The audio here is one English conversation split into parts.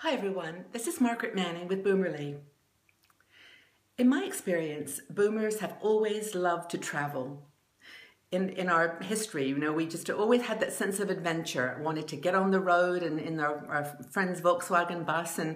Hi everyone, this is Margaret Manning with Boomerly. In my experience, boomers have always loved to travel. In our history, we just always had that sense of adventure, wanted to get on the road and in our friend's Volkswagen bus and,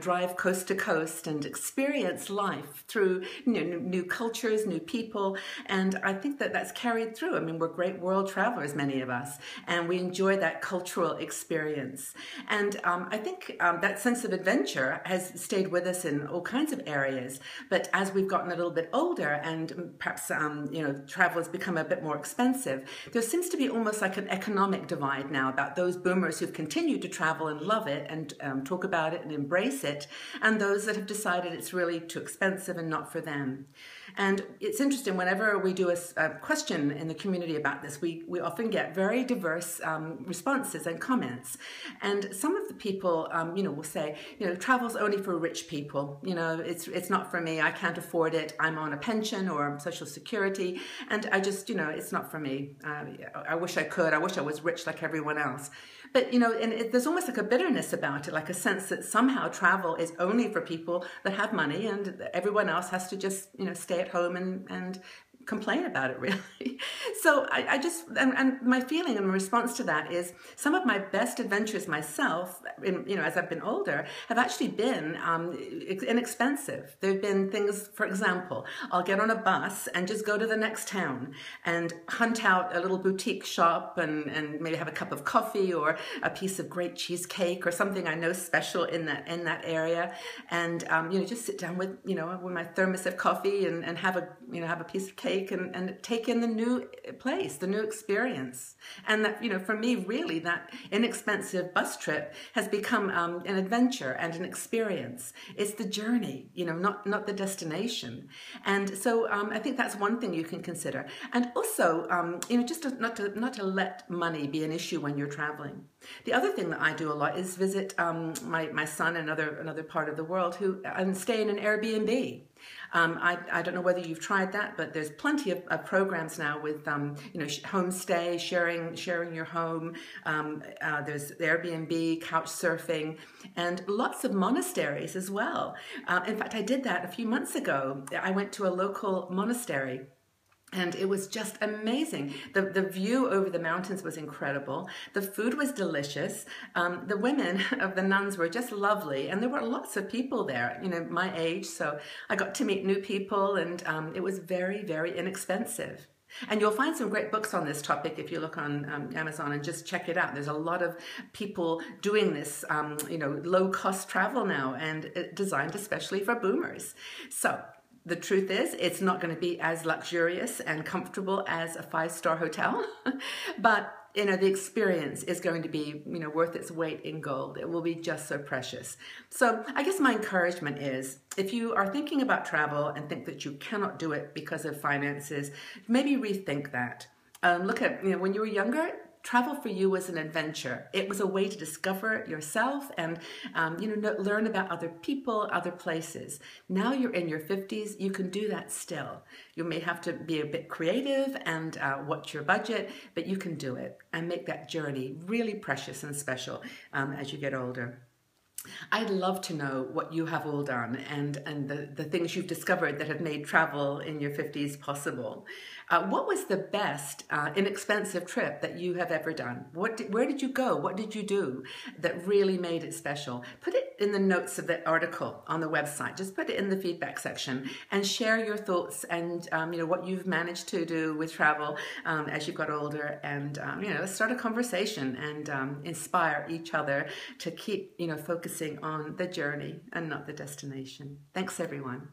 drive coast to coast and experience life through, new cultures, new people. And I think that that's carried through. I mean, we're great world travelers, many of us, and we enjoy that cultural experience. And I think that sense of adventure has stayed with us in all kinds of areas. But as we've gotten a little bit older and perhaps, travel has become a bit more expensive, there seems to be almost like an economic divide now about those boomers who've continued to travel and love it and talk about it and embrace it, and those that have decided it's really too expensive and not for them. And it's interesting, whenever we do a question in the community about this, we often get very diverse responses and comments. And some of the people, will say, travel's only for rich people. It's not for me. I can't afford it. I'm on a pension or Social Security, and I just, it's not for me. I wish I could. I wish I was rich like everyone else. But, there's almost like a bitterness about it, like a sense that somehow travel is only for people that have money and everyone else has to just, stay at home and complain about it, really. So and my feeling in response to that is some of my best adventures myself, as I've been older, have actually been inexpensive. There have been things, for example, I'll get on a bus and just go to the next town and hunt out a little boutique shop and maybe have a cup of coffee or a piece of great cheesecake or something I know special in that area, and just sit down with my thermos of coffee and have a piece of cake and take in the new place, the new experience. And that, for me, really, that inexpensive bus trip has become an adventure and an experience. It's the journey, not the destination. And so I think that's one thing you can consider. And also, not to let money be an issue when you're traveling. The other thing that I do a lot is visit my son in another part of the world and stay in an Airbnb. I don't know whether you've tried that, but there's plenty of programs now with homestay, sharing your home. There's Airbnb, couch surfing, and lots of monasteries as well. In fact, I did that a few months ago. I went to a local monastery, and it was just amazing. The view over the mountains was incredible. The food was delicious. The women of the nuns were just lovely. And there were lots of people there, my age. So I got to meet new people, and it was very, very inexpensive. And you'll find some great books on this topic if you look on Amazon and just check it out. There's a lot of people doing this, low-cost travel now, and designed especially for boomers. So the truth is, it's not going to be as luxurious and comfortable as a five-star hotel, but the experience is going to be, worth its weight in gold. It will be just so precious. So I guess my encouragement is, if you are thinking about travel and think that you cannot do it because of finances, maybe rethink that. Look at, when you were younger, travel for you was an adventure. It was a way to discover yourself and, learn about other people, other places. Now you're in your 50s, you can do that still. You may have to be a bit creative and watch your budget, but you can do it and make that journey really precious and special as you get older. I'd love to know what you have all done and the things you've discovered that have made travel in your 50s possible. What was the best inexpensive trip that you have ever done? Where did you go? What did you do that really made it special? Put it in the notes of the article on the website. Just put it in the feedback section and share your thoughts and what you've managed to do with travel as you got older. And let's start a conversation and inspire each other to keep focusing on the journey and not the destination. Thanks, everyone.